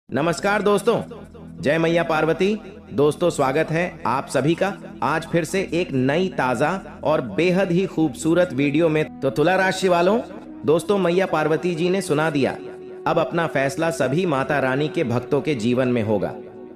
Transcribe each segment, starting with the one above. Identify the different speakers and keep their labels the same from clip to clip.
Speaker 1: नमस्कार दोस्तों, जय मैया पार्वती। दोस्तों, स्वागत है आप सभी का आज फिर से एक नई ताजा और बेहद ही खूबसूरत वीडियो में। तो तुला राशि वालों, दोस्तों मैया पार्वती जी ने सुना दिया, अब अपना फैसला सभी माता रानी के भक्तों के जीवन में होगा।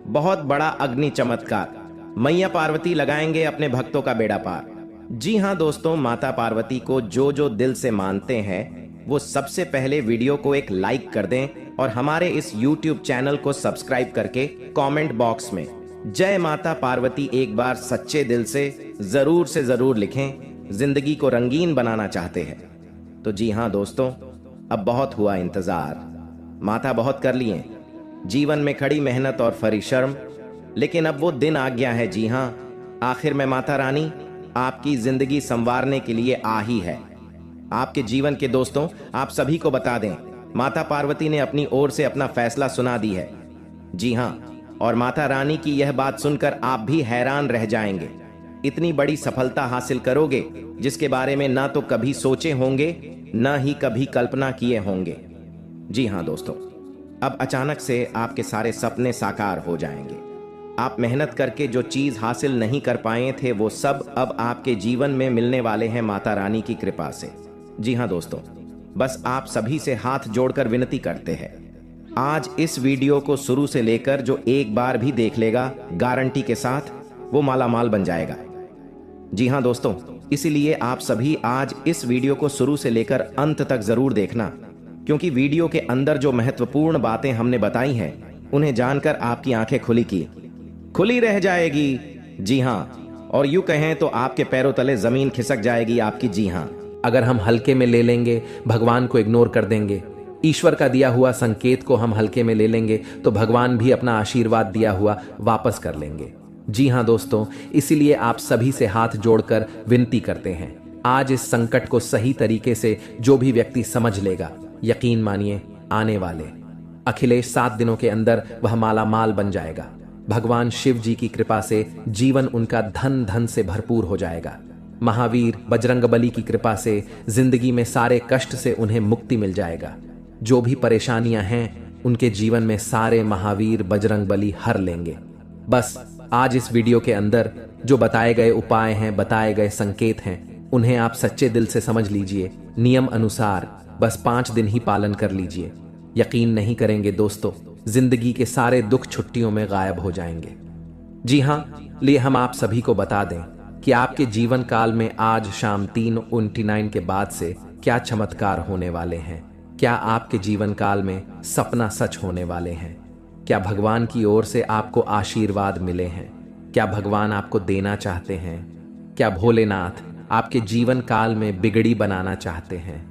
Speaker 1: बहुत बड़ा अग्नि चमत्कार, मैया पार्वती लगाएंगे अपने भक्तों का बेड़ा पार। जी हाँ दोस्तों, माता पार्वती को जो जो दिल से मानते हैं वो सबसे पहले वीडियो को एक लाइक कर दें और हमारे इस YouTube चैनल को सब्सक्राइब करके कमेंट बॉक्स में जय माता पार्वती एक बार सच्चे दिल से जरूर लिखें। जिंदगी को रंगीन बनाना चाहते हैं तो जी हाँ दोस्तों, अब बहुत हुआ इंतजार, माता बहुत कर लिए, जीवन में खड़ी मेहनत और फरी शर्म, लेकिन अब वो दिन आ गया है। जी हाँ, आखिर में माता रानी आपकी जिंदगी संवारने के लिए आ ही है। आपके जीवन के दोस्तों, आप सभी को बता दें, माता पार्वती ने अपनी ओर से अपना फैसला सुना दी है। जी हाँ, और माता रानी की यह बात सुनकर आप भी हैरान रह जाएंगे। इतनी बड़ी सफलता हासिल करोगे जिसके बारे में ना तो कभी सोचे होंगे ना ही कभी कल्पना किए होंगे। जी हाँ दोस्तों, अब अचानक से आपके सारे सपने साकार हो जाएंगे। आप मेहनत करके जो चीज हासिल नहीं कर पाए थे वो सब अब आपके जीवन में मिलने वाले हैं माता रानी की कृपा से। जी हाँ दोस्तों, बस आप सभी से हाथ जोड़कर विनती करते हैं, आज इस वीडियो को शुरू से लेकर जो एक बार भी देख लेगा, गारंटी के साथ वो मालामाल बन जाएगा। जी हाँ दोस्तों, इसीलिए आप सभी आज इस वीडियो को शुरू से लेकर अंत तक जरूर देखना, क्योंकि वीडियो के अंदर जो महत्वपूर्ण बातें हमने बताई हैं उन्हें जानकर आपकी आंखें खुली रह जाएगी। जी हाँ, और यूं कहें तो आपके पैरों तले जमीन खिसक जाएगी आपकी। जी हाँ,
Speaker 2: अगर हम हल्के में ले लेंगे, भगवान को इग्नोर कर देंगे, ईश्वर का दिया हुआ संकेत को हम हल्के में ले लेंगे तो भगवान भी अपना आशीर्वाद दिया हुआ वापस कर लेंगे। जी हाँ दोस्तों, इसीलिए आप सभी से हाथ जोड़कर विनती करते हैं, आज इस संकट को सही तरीके से जो भी व्यक्ति समझ लेगा, यकीन मानिए आने वाले अखिलेश 7 दिनों के अंदर वह मालामाल बन जाएगा। भगवान शिव जी की कृपा से जीवन उनका धन से भरपूर हो जाएगा। महावीर बजरंगबली की कृपा से जिंदगी में सारे कष्ट से उन्हें मुक्ति मिल जाएगा। जो भी परेशानियां हैं उनके जीवन में सारे महावीर बजरंगबली हर लेंगे। बस आज इस वीडियो के अंदर जो बताए गए उपाय हैं, बताए गए संकेत हैं, उन्हें आप सच्चे दिल से समझ लीजिए, नियम अनुसार बस 5 दिन ही पालन कर लीजिए। यकीन नहीं करेंगे दोस्तों, जिंदगी के सारे दुख छुट्टियों में गायब हो जाएंगे। जी हाँ, लिए हम आप सभी को बता दें कि आपके जीवन काल में आज शाम 3:29 के बाद से क्या चमत्कार होने वाले हैं। क्या आपके जीवन काल में सपना सच होने वाले हैं? क्या भगवान की ओर से आपको आशीर्वाद मिले हैं? क्या भगवान आपको देना चाहते हैं? क्या भोलेनाथ आपके जीवन काल में बिगड़ी बनाना चाहते हैं?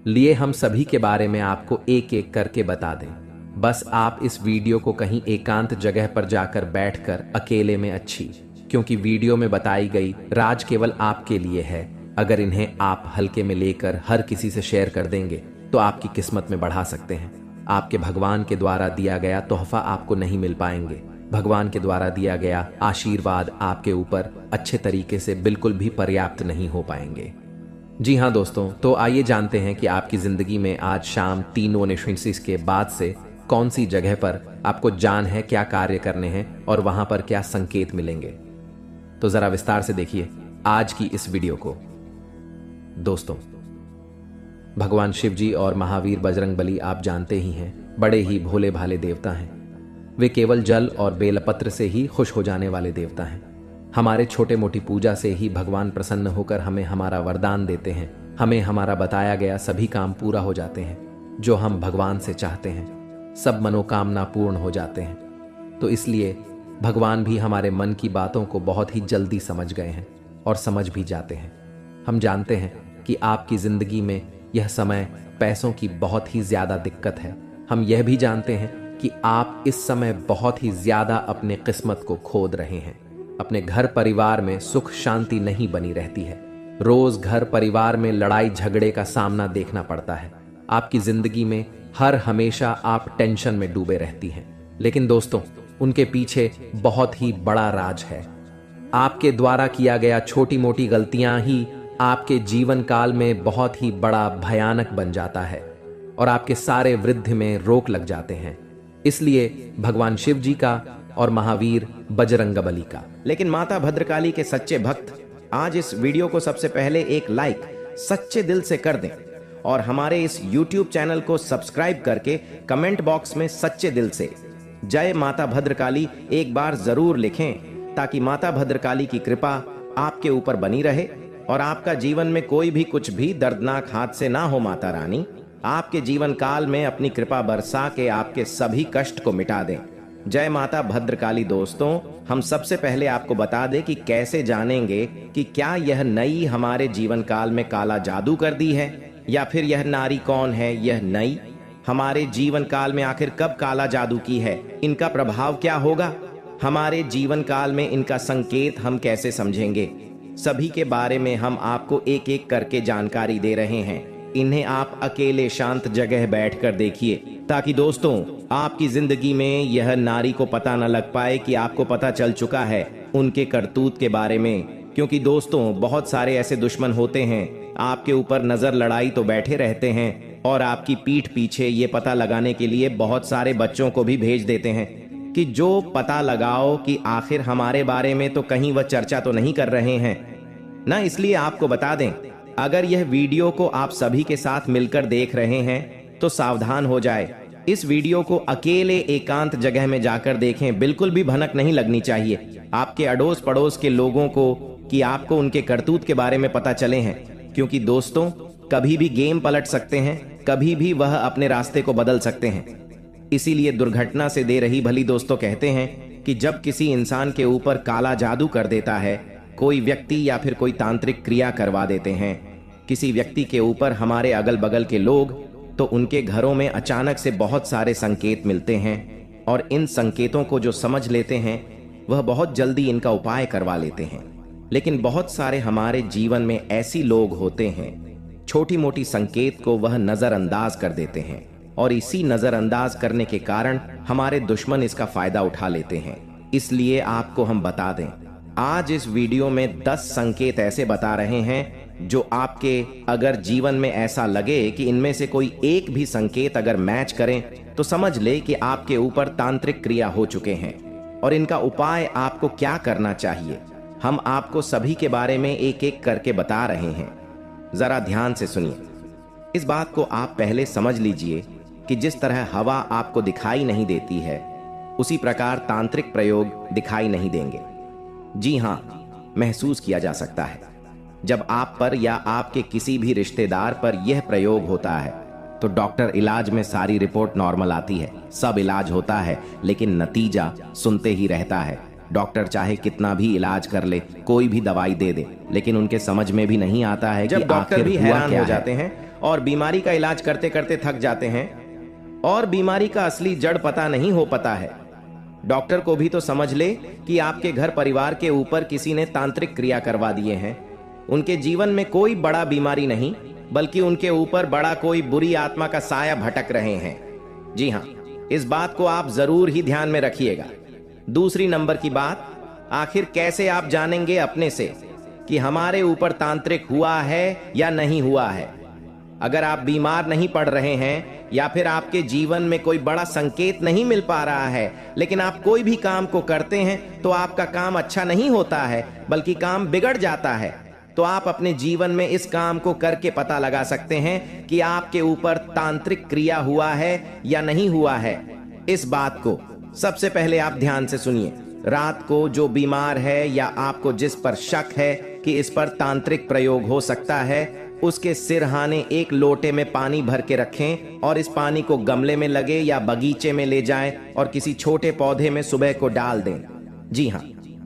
Speaker 2: लिए हम सभी के बारे में आपको एक एक करके बता दें। बस आप इस वीडियो को कहीं एकांत जगह पर जाकर बैठकर अकेले में अच्छी, क्योंकि वीडियो में बताई गई राज केवल आपके लिए है। अगर इन्हें आप हल्के में लेकर हर किसी से शेयर कर देंगे तो आपकी किस्मत में बढ़ा सकते हैं। आपके भगवान के द्वारा दिया गया तोहफा आपको नहीं मिल पाएंगे। भगवान के द्वारा दिया गया आशीर्वाद आपके ऊपर अच्छे तरीके से बिल्कुल भी पर्याप्त नहीं हो पाएंगे। जी हाँ दोस्तों, तो आइए जानते हैं कि आपकी जिंदगी में आज शाम 3:29 के बाद से कौन सी जगह पर आपको जान है, क्या कार्य करने हैं और वहां पर क्या संकेत मिलेंगे। तो जरा विस्तार से देखिए आज की इस वीडियो को। दोस्तों, भगवान शिव जी और महावीर बजरंगबली आप जानते ही हैं, बड़े ही भोले भाले देवता हैं। वे केवल जल और बेलपत्र से ही खुश हो जाने वाले देवता हैं। हमारे छोटे मोटी पूजा से ही भगवान प्रसन्न होकर हमें हमारा वरदान देते हैं। हमें हमारा बताया गया सभी काम पूरा हो जाते हैं जो हम भगवान से चाहते हैं। सब मनोकामना पूर्ण हो जाते हैं। तो इसलिए भगवान भी हमारे मन की बातों को बहुत ही जल्दी समझ गए हैं और समझ भी जाते हैं। हम जानते हैं कि आपकी जिंदगी में यह समय पैसों की बहुत ही ज्यादा दिक्कत है। हम यह भी जानते हैं कि आप इस समय बहुत ही ज्यादा अपने किस्मत को खोद रहे हैं। अपने घर परिवार में सुख शांति नहीं बनी रहती है। रोज घर परिवार में लड़ाई झगड़े का सामना देखना पड़ता है। आपकी जिंदगी में हर हमेशा आप टेंशन में डूबे रहती हैं। लेकिन दोस्तों, उनके पीछे बहुत ही बड़ा राज है। आपके द्वारा किया गया छोटी मोटी गलतियां ही आपके जीवन काल में बहुत ही बड़ा भयानक बन जाता है और आपके सारे वृद्धि में रोक लग जाते हैं। इसलिए भगवान शिव जी का और महावीर बजरंगबली का।
Speaker 1: लेकिन माता भद्रकाली के सच्चे भक्त आज इस वीडियो को सबसे पहले एक लाइक सच्चे दिल से कर दें और हमारे इस YouTube चैनल को सब्सक्राइब करके कमेंट बॉक्स में सच्चे दिल से जय माता भद्रकाली एक बार जरूर लिखें, ताकि माता भद्रकाली की कृपा आपके ऊपर बनी रहे और आपका जीवन में कोई भी कुछ भी दर्दनाक हादसे ना हो। माता रानी आपके जीवन काल में अपनी कृपा बरसा के आपके सभी कष्ट को मिटा दें। जय माता भद्रकाली। दोस्तों, हम सबसे पहले आपको बता दें कि कैसे जानेंगे कि क्या यह नई हमारे जीवन काल में काला जादू कर दी है, या फिर यह नारी कौन है। यह नई हमारे जीवन काल में आखिर कब काला जादू की है, इनका प्रभाव क्या होगा, हमारे जीवन काल में इनका संकेत हम कैसे समझेंगे, सभी के बारे में हम आपको एक एक करके जानकारी दे रहे हैं। इन्हें आप अकेले शांत जगह बैठकर देखिए, ताकि दोस्तों आपकी जिंदगी में यह नारी को पता न लग पाए कि आपको पता चल चुका है उनके करतूत के बारे में। क्योंकि दोस्तों बहुत सारे ऐसे दुश्मन होते हैं, आपके ऊपर नजर लड़ाई तो बैठे रहते हैं और आपकी पीठ पीछे ये पता लगाने के लिए बहुत सारे बच्चों को भी भेज देते हैं कि जो पता लगाओ कि आखिर हमारे बारे में तो कहीं वह चर्चा तो नहीं कर रहे हैं ना। इसलिए आपको बता दें, अगर यह वीडियो को आप सभी के साथ मिलकर देख रहे हैं तो सावधान हो जाए। इस वीडियो को अकेले एकांत जगह में जाकर देखें, बिल्कुल भी भनक नहीं लगनी चाहिए आपके अड़ोस पड़ोस के लोगों को कि आपको उनके करतूत के बारे में पता चले हैं। क्योंकि दोस्तों कभी भी गेम पलट सकते हैं, कभी भी वह अपने रास्ते को बदल सकते हैं। इसीलिए दुर्घटना से दे रही भली। दोस्तों कहते हैं कि जब किसी इंसान के ऊपर काला जादू कर देता है कोई व्यक्ति, या फिर कोई तांत्रिक क्रिया करवा देते हैं किसी व्यक्ति के ऊपर हमारे अगल बगल के लोग, तो उनके घरों में अचानक से बहुत सारे संकेत मिलते हैं और इन संकेतों को जो समझ लेते हैं वह बहुत जल्दी इनका उपाय करवा लेते हैं। लेकिन बहुत सारे हमारे जीवन में ऐसी लोग होते हैं, छोटी मोटी संकेत को वह नजरअंदाज कर देते हैं और इसी नजरअंदाज करने के कारण हमारे दुश्मन इसका फायदा उठा लेते हैं। इसलिए आपको हम बता दें, आज इस वीडियो में 10 संकेत ऐसे बता रहे हैं जो आपके अगर जीवन में ऐसा लगे कि इनमें से कोई एक भी संकेत अगर मैच करें तो समझ ले कि आपके ऊपर तांत्रिक क्रिया हो चुके हैं और इनका उपाय आपको क्या करना चाहिए हम आपको सभी के बारे में एक एक करके बता रहे हैं। जरा ध्यान से सुनिए। इस बात को आप पहले समझ लीजिए कि जिस तरह हवा आपको दिखाई नहीं देती है, उसी प्रकार तांत्रिक प्रयोग दिखाई नहीं देंगे। जी हाँ, महसूस किया जा सकता है। जब आप पर या आपके किसी भी रिश्तेदार पर यह प्रयोग होता है तो डॉक्टर इलाज में सारी रिपोर्ट नॉर्मल आती है, सब इलाज होता है, लेकिन नतीजा सुनते ही रहता है। डॉक्टर चाहे कितना भी इलाज कर ले, कोई भी दवाई दे दे, लेकिन उनके समझ में भी नहीं आता है कि डॉक्टर भी हैरान हो जाते हैं और बीमारी का इलाज करते करते थक जाते हैं और बीमारी का असली जड़ पता नहीं हो पाता है। डॉक्टर को भी तो समझ ले कि आपके घर परिवार के ऊपर किसी ने तांत्रिक क्रिया करवा दिए हैं। उनके जीवन में कोई बड़ा बीमारी नहीं, बल्कि उनके ऊपर बड़ा कोई बुरी आत्मा का साया भटक रहे हैं। जी हाँ, इस बात को आप जरूर ही ध्यान में रखिएगा। दूसरी नंबर की बात, आखिर कैसे आप जानेंगे अपने से कि हमारे ऊपर तांत्रिक हुआ है या नहीं हुआ है। अगर आप बीमार नहीं पड़ रहे हैं या फिर आपके जीवन में कोई बड़ा संकेत नहीं मिल पा रहा है, लेकिन आप कोई भी काम को करते हैं तो आपका काम अच्छा नहीं होता है बल्कि काम बिगड़ जाता है, तो आप अपने जीवन में इस काम को करके पता लगा सकते हैं कि आपके ऊपर तांत्रिक क्रिया हुआ है या नहीं हुआ है। इस बात को सबसे पहले आप ध्यान से सुनिए। रात को जो बीमार है या आपको जिस पर शक है कि इस पर तांत्रिक प्रयोग हो सकता है, उसके सिरहाने एक लोटे में पानी भर के रखें और इस पानी को गमले में लगे या बगीचे में ले जाएं और किसी छोटे पौधे में सुबह को डाल दें। जी हाँ,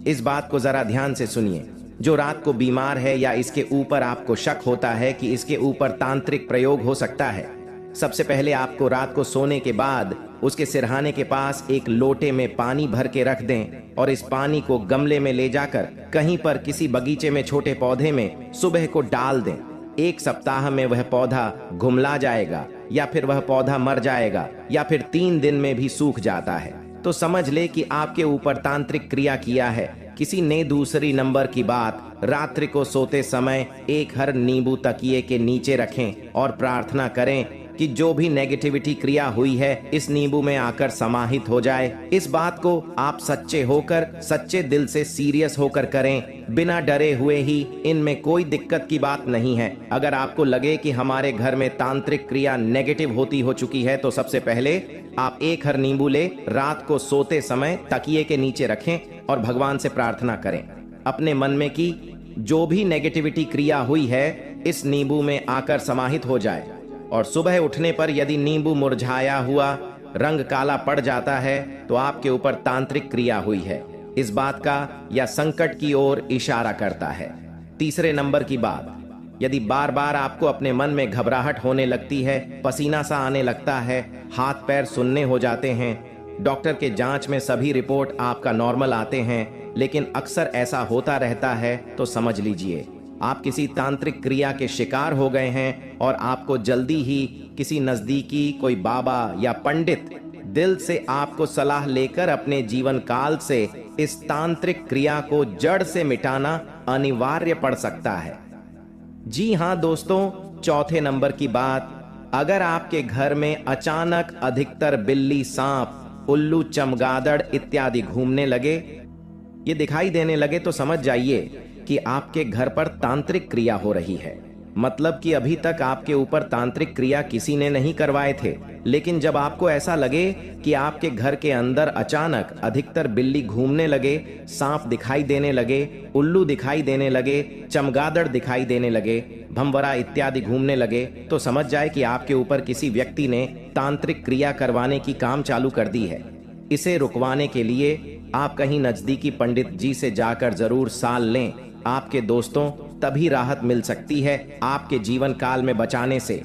Speaker 1: इस बात को जरा ध्यान से सुनिए। जो रात को बीमार है या इसके ऊपर आपको शक होता है कि इसके ऊपर तांत्रिक प्रयोग हो सकता है, सबसे पहले आपको रात को सोने के बाद उसके सिरहाने के पास एक लोटे में पानी भर के रख दें और इस पानी को गमले में ले जाकर कहीं पर किसी बगीचे में छोटे पौधे में सुबह को डाल दें। 1 सप्ताह में वह पौधा घुमला जाएगा या फिर वह पौधा मर जाएगा या फिर 3 दिन में भी सूख जाता है, तो समझ ले कि आपके ऊपर तांत्रिक क्रिया किया है किसी ने। दूसरी नंबर की बात, रात्रि को सोते समय एक हर नींबू तकिए के नीचे रखें और प्रार्थना करें कि जो भी नेगेटिविटी क्रिया हुई है इस नींबू में आकर समाहित हो जाए। इस बात को आप सच्चे होकर, सच्चे दिल से सीरियस होकर करें, बिना डरे हुए ही। इनमें कोई दिक्कत की बात नहीं है। अगर आपको लगे कि हमारे घर में तांत्रिक क्रिया नेगेटिव होती हो चुकी है तो सबसे पहले आप एक हर नींबू ले, रात को सोते समय तकिए के नीचे रखें और भगवान से प्रार्थना करें अपने मन में कि जो भी नेगेटिविटी क्रिया हुई है इस नींबू में आकर समाहित हो जाए। और सुबह उठने पर यदि नींबू मुरझाया हुआ, रंग काला पड़ जाता है तो आपके ऊपर तांत्रिक क्रिया हुई है, इस बात का या संकट की ओर इशारा करता है। तीसरे नंबर की बात, यदि बार बार आपको अपने मन में घबराहट होने लगती है, पसीना सा आने लगता है, हाथ पैर सुन्ने हो जाते हैं, डॉक्टर के जांच में सभी रिपोर्ट आपका नॉर्मल आते हैं लेकिन अक्सर ऐसा होता रहता है, तो समझ लीजिए आप किसी तांत्रिक क्रिया के शिकार हो गए हैं और आपको जल्दी ही किसी नजदीकी कोई बाबा या पंडित दिल से आपको सलाह लेकर अपने जीवन काल से इस तांत्रिक क्रिया को जड़ से मिटाना अनिवार्य पड़ सकता है। जी हाँ दोस्तों, चौथे नंबर की बात, अगर आपके घर में अचानक अधिकतर बिल्ली, सांप, उल्लू, चमगादड़ इत्यादि घूमने लगे, ये दिखाई देने लगे, तो समझ जाइए कि आपके घर पर तांत्रिक क्रिया हो रही है। मतलब कि अभी तक आपके ऊपर तांत्रिक क्रिया किसी ने नहीं करवाए थे, लेकिन जब आपको ऐसा लगे कि आपके घर के अंदर अचानक अधिकतर बिल्ली घूमने लगे, सांप दिखाई देने लगे, उल्लू दिखाई देने लगे, चमगादड़ दिखाई देने लगे, भंवरा इत्यादि घूमने लगे, तो समझ जाए कि आपके ऊपर किसी व्यक्ति ने तांत्रिक क्रिया करवाने की काम चालू कर दी है। इसे रुकवाने के लिए आप कहीं नजदीकी पंडित जी से जाकर जरूर साल लें। आपके दोस्तों, तभी राहत मिल सकती है आपके जीवन काल में बचाने से।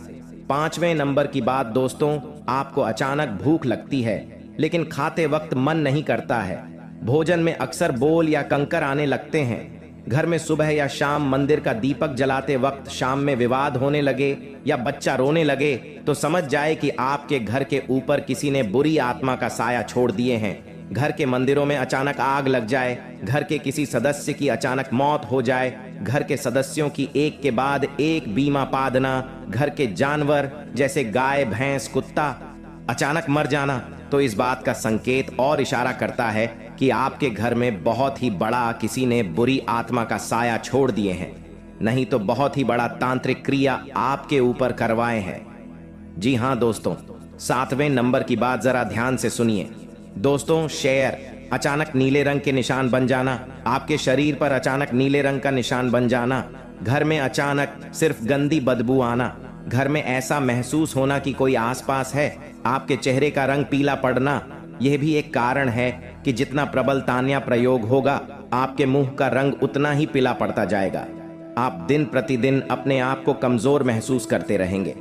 Speaker 1: पांचवें नंबर की बात दोस्तों, आपको अचानक भूख लगती है लेकिन खाते वक्त मन नहीं करता है। भोजन में अक्सर बोल या कंकर आने लगते हैं। घर में सुबह या शाम मंदिर का दीपक जलाते वक्त शाम में विवाद होने लगे या बच्चा रोने लगे, तो समझ जाए कि आपके घर के ऊपर किसी ने बुरी आत्मा का साया छोड़ दिए हैं। घर के मंदिरों में अचानक आग लग जाए, घर के किसी सदस्य की अचानक मौत हो जाए, घर के सदस्यों की एक के बाद एक बीमा पादना, घर के जानवर जैसे गाय, भैंस, कुत्ता अचानक मर जाना, तो इस बात का संकेत और इशारा करता है कि आपके घर में बहुत ही बड़ा किसी ने बुरी आत्मा का साया छोड़ दिए हैं, नहीं तो बहुत ही बड़ा तांत्रिक क्रिया आपके ऊपर करवाए हैं। जी हाँ दोस्तों, सातवें नंबर की बात जरा ध्यान से सुनिए। दोस्तों, शेर, अचानक नीले रंग के निशान बन जाना, आपके शरीर पर अचानक नीले रंग का निशान बन जाना, घर में अचानक सिर्फ गंदी बदबू आना, घर में ऐसा महसूस होना कि कोई आसपास है, आपके चेहरे का रंग पीला पड़ना, यह भी एक कारण है कि जितना प्रबल तान्या प्रयोग होगा आपके मुंह का रंग उतना ही पीला पड़ता जाएगा। आप दिन प्रतिदिन अपने आप को कमजोर महसूस करते रहेंगे।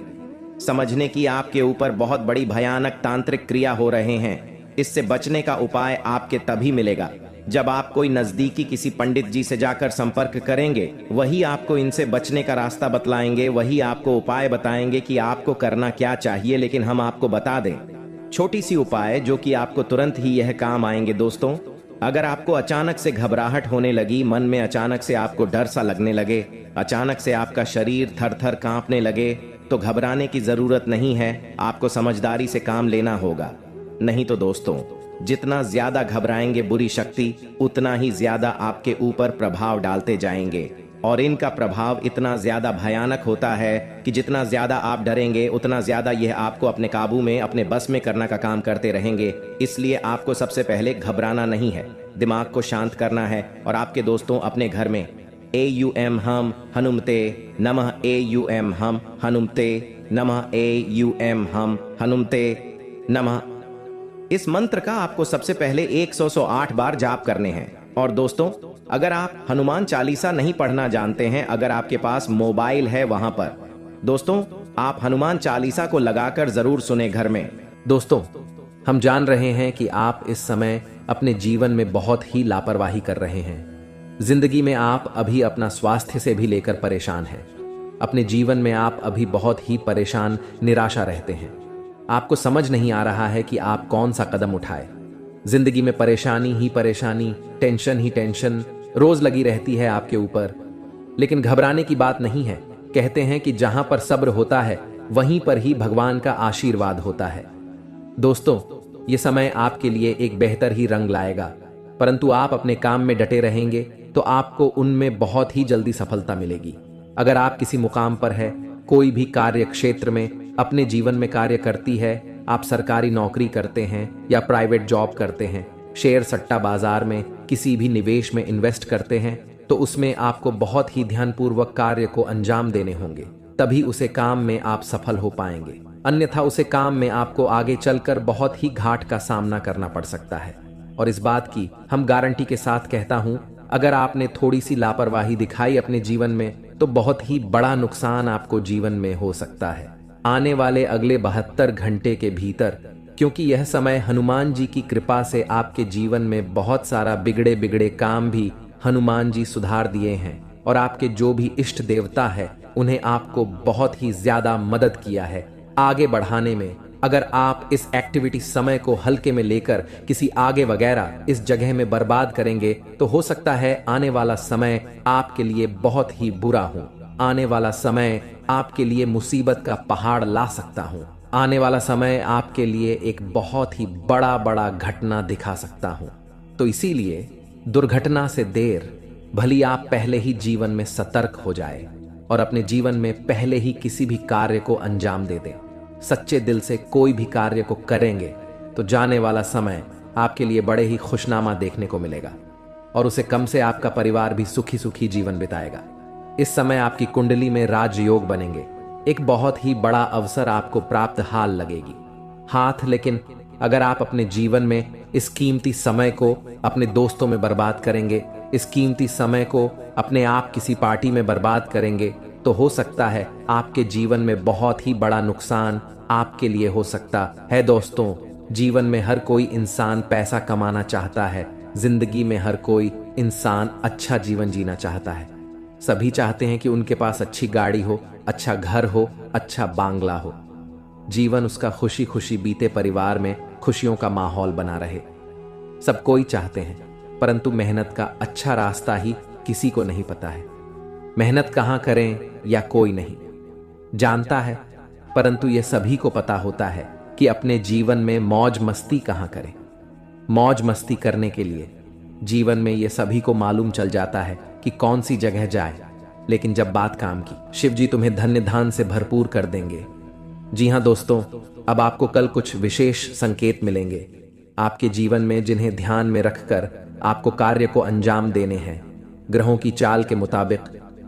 Speaker 1: समझने की आपके ऊपर बहुत बड़ी भयानक तांत्रिक क्रिया हो रहे हैं। इससे बचने का उपाय आपके तभी मिलेगा जब आप कोई नजदीकी किसी पंडित जी से जाकर संपर्क करेंगे। वही आपको इनसे बचने का रास्ता बतलाएंगे, वही आपको उपाय बताएंगे कि आपको करना क्या चाहिए। लेकिन हम आपको बता दें छोटी सी उपाय जो कि आपको तुरंत ही यह काम आएंगे। दोस्तों, अगर आपको अचानक से घबराहट होने लगी, मन में अचानक से आपको डर सा लगने लगे, अचानक से आपका शरीर थर थर कांपने लगे, तो घबराने की जरूरत नहीं है, आपको समझदारी से काम लेना होगा। नहीं तो दोस्तों, जितना ज्यादा घबराएंगे बुरी शक्ति उतना ही ज्यादा आपके ऊपर प्रभाव डालते जाएंगे, और इनका प्रभाव इतना ज्यादा भयानक होता है कि जितना ज्यादा आप डरेंगे उतना ज्यादा यह आपको अपने काबू में, अपने बस में करने का काम करते रहेंगे। इसलिए आपको सबसे पहले घबराना नहीं है, दिमाग को शांत करना है। और आपके दोस्तों, अपने घर में AUM हम हनुमते नमः, AUM हम हनुमते नमः, AUM हम हनुमते नमः, इस मंत्र का आपको सबसे पहले 108 बार जाप करने हैं। और दोस्तों, अगर आप हनुमान चालीसा नहीं पढ़ना जानते हैं, अगर आपके पास मोबाइल है वहां पर दोस्तों आप हनुमान चालीसा को लगाकर जरूर सुने घर में।
Speaker 2: दोस्तों, हम जान रहे हैं कि आप इस समय अपने जीवन में बहुत ही लापरवाही कर रहे हैं। जिंदगी में आप अभी अपना स्वास्थ्य से भी लेकर परेशान हैं। अपने जीवन में आप अभी बहुत ही परेशान, निराशा रहते हैं। आपको समझ नहीं आ रहा है कि आप कौन सा कदम उठाए। जिंदगी में परेशानी ही परेशानी, टेंशन ही टेंशन रोज लगी रहती है आपके ऊपर। लेकिन घबराने की बात नहीं है। कहते हैं कि जहां पर सब्र होता है वहीं पर ही भगवान का आशीर्वाद होता है। दोस्तों, ये समय आपके लिए एक बेहतर ही रंग लाएगा, परंतु आप अपने काम में डटे रहेंगे तो आपको उनमें बहुत ही जल्दी सफलता मिलेगी। अगर आप किसी मुकाम पर है, कोई भी कार्य क्षेत्र में अपने जीवन में कार्य करती है, आप सरकारी नौकरी करते हैं या प्राइवेट जॉब करते हैं, शेयर सट्टा बाजार में किसी भी निवेश में इन्वेस्ट करते हैं, तो उसमें आपको बहुत ही ध्यानपूर्वक कार्य को अंजाम देने होंगे, तभी उसे काम में आप सफल हो पाएंगे। अन्यथा उसे काम में आपको आगे चलकर बहुत ही घाट का सामना करना पड़ सकता है। और इस बात की हम गारंटी के साथ कहता हूं, अगर आपने थोड़ी सी लापरवाही दिखाई अपने जीवन में तो बहुत ही बड़ा नुकसान आपको जीवन में हो सकता है आने वाले अगले 72 घंटे के भीतर, क्योंकि यह समय हनुमान जी की कृपा से आपके जीवन में बहुत सारा बिगड़े बिगड़े काम भी हनुमान जी सुधार दिए हैं और आपके जो भी इष्ट देवता है उन्हें आपको बहुत ही ज्यादा मदद किया है आगे बढ़ाने में। अगर आप इस एक्टिविटी समय को हल्के में लेकर किसी आगे वगैरह इस जगह में बर्बाद करेंगे तो हो सकता है आने वाला समय आपके लिए बहुत ही बुरा हो। आने वाला समय आपके लिए मुसीबत का पहाड़ ला सकता हूं। आने वाला समय आपके लिए एक बहुत ही बड़ा घटना दिखा सकता हूं। तो इसीलिए दुर्घटना से देर भली आप पहले ही जीवन में सतर्क हो जाए और अपने जीवन में पहले ही किसी भी कार्य को अंजाम दे दें। सच्चे दिल से कोई भी कार्य को करेंगे तो जाने वाला समय आपके लिए बड़े ही खुशनामा देखने को मिलेगा और उसे कम से आपका परिवार भी सुखी सुखी जीवन बिताएगा। इस समय आपकी कुंडली में राजयोग बनेंगे, एक बहुत ही बड़ा अवसर आपको प्राप्त हाल लगेगी हाथ। लेकिन अगर आप अपने जीवन में इस कीमती समय को अपने दोस्तों में बर्बाद करेंगे, इस कीमती समय को अपने आप किसी पार्टी में बर्बाद करेंगे, तो हो सकता है आपके जीवन में बहुत ही बड़ा नुकसान आपके लिए हो सकता है। दोस्तों, जीवन में हर कोई इंसान पैसा कमाना चाहता है, जिंदगी में हर कोई इंसान अच्छा जीवन जीना चाहता है। सभी चाहते हैं कि उनके पास अच्छी गाड़ी हो, अच्छा घर हो, अच्छा बांग्ला हो, जीवन उसका खुशी खुशी बीते, परिवार में खुशियों का माहौल बना रहे। सब कोई चाहते हैं, परंतु मेहनत का अच्छा रास्ता ही किसी को नहीं पता है। मेहनत कहां करें या कोई नहीं जानता है, परंतु यह सभी को पता होता है कि अपने जीवन में मौज मस्ती कहां करें। मौज मस्ती करने के लिए जीवन में यह सभी को मालूम चल जाता है कि कौन सी जगह जाए, लेकिन जब बात काम की, शिव जी तुम्हें धन्य धान से भरपूर कर देंगे। जी हां दोस्तों, अब आपको कल कुछ विशेष संकेत मिलेंगे आपके जीवन में, जिन्हें ध्यान में रखकर आपको कार्य को अंजाम देने हैं। ग्रहों की चाल के मुताबिक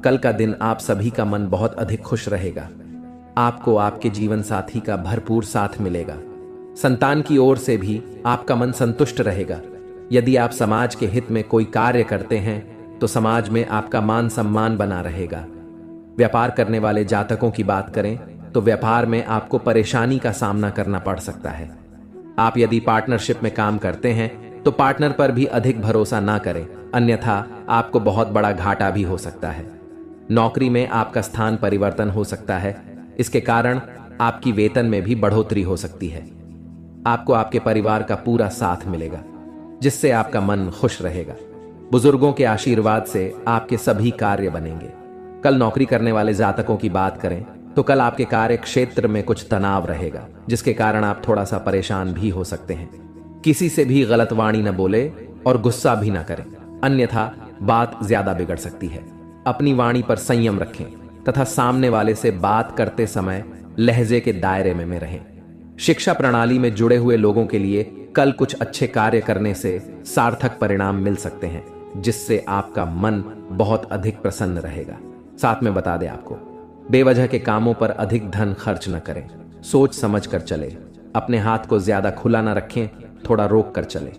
Speaker 2: कल का दिन आप सभी का मन बहुत अधिक खुश रहेगा। आपको आपके जीवन साथी का भरपूर साथ मिलेगा। संतान की ओर से भी आपका मन संतुष्ट रहेगा। यदि आप समाज के हित में कोई कार्य करते हैं तो समाज में आपका मान सम्मान बना रहेगा। व्यापार करने वाले जातकों की बात करें तो व्यापार में आपको परेशानी का सामना करना पड़ सकता है। आप यदि पार्टनरशिप में काम करते हैं तो पार्टनर पर भी अधिक भरोसा ना करें, अन्यथा आपको बहुत बड़ा घाटा भी हो सकता है। नौकरी में आपका स्थान परिवर्तन हो सकता है, इसके कारण आपकी वेतन में भी बढ़ोतरी हो सकती है। आपको आपके परिवार का पूरा साथ मिलेगा, जिससे आपका मन खुश रहेगा। बुजुर्गों के आशीर्वाद से आपके सभी कार्य बनेंगे। कल नौकरी करने वाले जातकों की बात करें तो कल आपके कार्य क्षेत्र में कुछ तनाव रहेगा, जिसके कारण आप थोड़ा सा परेशान भी हो सकते हैं। किसी से भी गलत वाणी न बोले और गुस्सा भी न करें, अन्यथा बात ज्यादा बिगड़ सकती है। अपनी वाणी पर संयम रखें तथा सामने वाले से बात करते समय लहजे के दायरे में रहें। शिक्षा प्रणाली में जुड़े हुए लोगों के लिए कल कुछ अच्छे कार्य करने से सार्थक परिणाम मिल सकते हैं, जिससे आपका मन बहुत अधिक प्रसन्न रहेगा। साथ में बता दें आपको, बेवजह के कामों पर अधिक धन खर्च न करें, सोच समझ कर चले। अपने हाथ को ज्यादा खुला न रखें, थोड़ा रोक कर चले।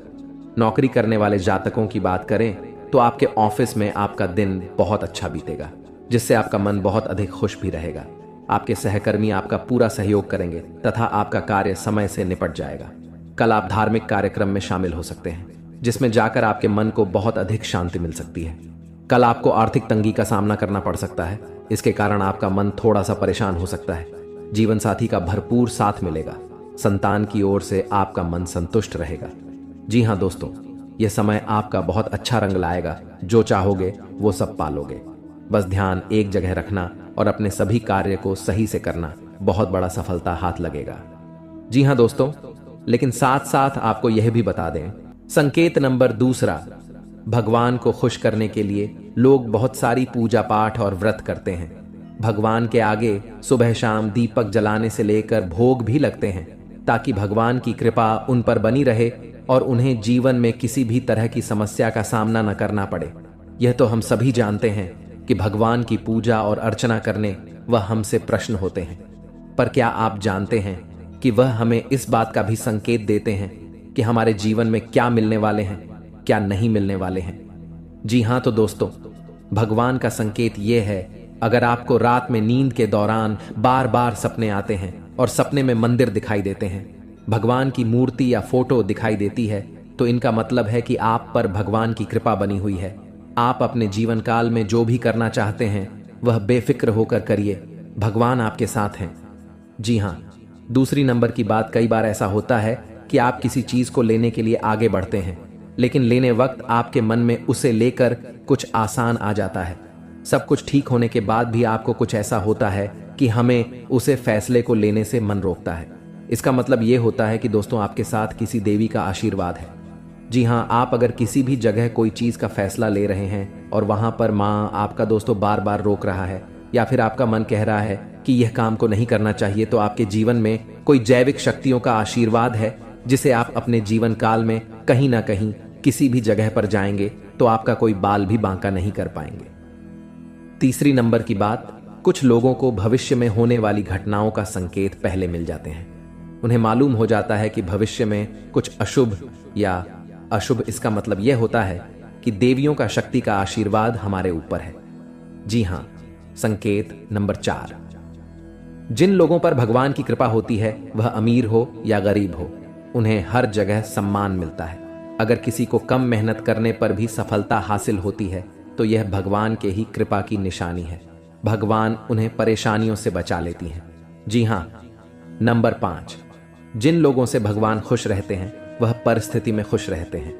Speaker 2: नौकरी करने वाले जातकों की बात करें तो आपके ऑफिस में आपका दिन बहुत अच्छा बीतेगा, जिससे आपका मन बहुत अधिक खुश भी रहेगा। आपके सहकर्मी आपका पूरा सहयोग करेंगे तथा आपका कार्य समय से निपट जाएगा। कल आप धार्मिक कार्यक्रम में शामिल हो सकते हैं, जिसमें जाकर आपके मन को बहुत अधिक शांति मिल सकती है। कल आपको आर्थिक तंगी का सामना करना पड़ सकता है, इसके कारण आपका मन थोड़ा सा परेशान हो सकता है। जीवन साथी का भरपूर साथ मिलेगा। संतान की ओर से आपका मन संतुष्ट रहेगा। जी हां दोस्तों, यह समय आपका बहुत अच्छा रंग लाएगा। जो चाहोगे वो सब पालोगे। बस ध्यान एक जगह रखना और अपने सभी कार्य को सही से करना, बहुत बड़ा सफलता हाथ लगेगा। जी हां दोस्तों, लेकिन साथ साथ आपको यह भी बता दें, संकेत नंबर दूसरा, भगवान को खुश करने के लिए लोग बहुत सारी पूजा पाठ और व्रत करते हैं। भगवान के आगे सुबह शाम दीपक जलाने से लेकर भोग भी लगते हैं, ताकि भगवान की कृपा उन पर बनी रहे और उन्हें जीवन में किसी भी तरह की समस्या का सामना न करना पड़े। यह तो हम सभी जानते हैं कि भगवान की पूजा और अर्चना करने वह हमसे प्रश्न होते हैं, पर क्या आप जानते हैं कि वह हमें इस बात का भी संकेत देते हैं कि हमारे जीवन में क्या मिलने वाले हैं, क्या नहीं मिलने वाले हैं। जी हां तो दोस्तों, भगवान का संकेत यह है, अगर आपको रात में नींद के दौरान बार बार सपने आते हैं और सपने में मंदिर दिखाई देते हैं, भगवान की मूर्ति या फोटो दिखाई देती है, तो इनका मतलब है कि आप पर भगवान की कृपा बनी हुई है। आप अपने जीवन काल में जो भी करना चाहते हैं वह बेफिक्र होकर करिए, भगवान आपके साथ हैं। जी हां, दूसरी नंबर की बात, कई बार ऐसा होता है कि आप किसी चीज को लेने के लिए आगे बढ़ते हैं, लेकिन लेने वक्त आपके मन में उसे लेकर कुछ आसान आ जाता है। सब कुछ ठीक होने के बाद भी आपको कुछ ऐसा होता है कि हमें उसे फैसले को लेने से मन रोकता है। इसका मतलब यह होता है कि दोस्तों आपके साथ किसी देवी का आशीर्वाद है। जी हां, आप अगर किसी भी जगह कोई चीज का फैसला ले रहे हैं और वहां पर माँ आपका दोस्तों बार बार रोक रहा है, या फिर आपका मन कह रहा है कि यह काम को नहीं करना चाहिए, तो आपके जीवन में कोई जैविक शक्तियों का आशीर्वाद है, जिसे आप अपने जीवन काल में कहीं ना कहीं किसी भी जगह पर जाएंगे तो आपका कोई बाल भी बांका नहीं कर पाएंगे। तीसरी नंबर की बात, कुछ लोगों को भविष्य में होने वाली घटनाओं का संकेत पहले मिल जाते हैं। उन्हें मालूम हो जाता है कि भविष्य में कुछ अशुभ या अशुभ, इसका मतलब यह होता है कि देवियों का शक्ति का आशीर्वाद हमारे ऊपर है। जी हां, संकेत नंबर 4, जिन लोगों पर भगवान की कृपा होती है, वह अमीर हो या गरीब हो, उन्हें हर जगह सम्मान मिलता है। अगर किसी को कम मेहनत करने पर भी सफलता हासिल होती है तो यह भगवान के ही कृपा की निशानी है। भगवान उन्हें परेशानियों से बचा लेती हैं। जी हां, नंबर 5, जिन लोगों से भगवान खुश रहते हैं वह परिस्थिति में खुश रहते हैं।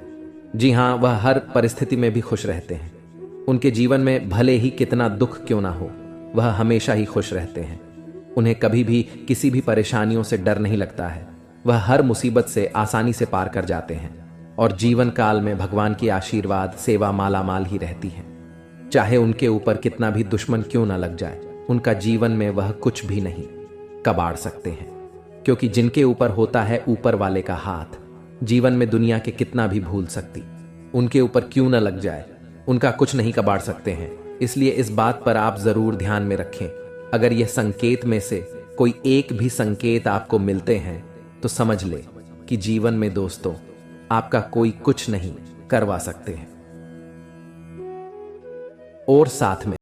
Speaker 2: जी हां, वह हर परिस्थिति में भी खुश रहते हैं। उनके जीवन में भले ही कितना दुख क्यों ना हो, वह हमेशा ही खुश रहते हैं। उन्हें कभी भी किसी भी परेशानियों से डर नहीं लगता है। वह हर मुसीबत से आसानी से पार कर जाते हैं और जीवन काल में भगवान की आशीर्वाद सेवा मालामाल ही रहती है। चाहे उनके ऊपर कितना भी दुश्मन क्यों ना लग जाए, उनका जीवन में वह कुछ भी नहीं कबाड़ सकते हैं, क्योंकि जिनके ऊपर होता है ऊपर वाले का हाथ, जीवन में दुनिया के कितना भी भूल सकती, उनके ऊपर क्यों ना लग जाए, उनका कुछ नहीं कबाड़ सकते हैं। इसलिए इस बात पर आप जरूर ध्यान में रखें। अगर यह संकेत में से कोई एक भी संकेत आपको मिलते हैं तो समझ ले कि जीवन में दोस्तों आपका कोई कुछ नहीं करवा सकते हैं। और साथ में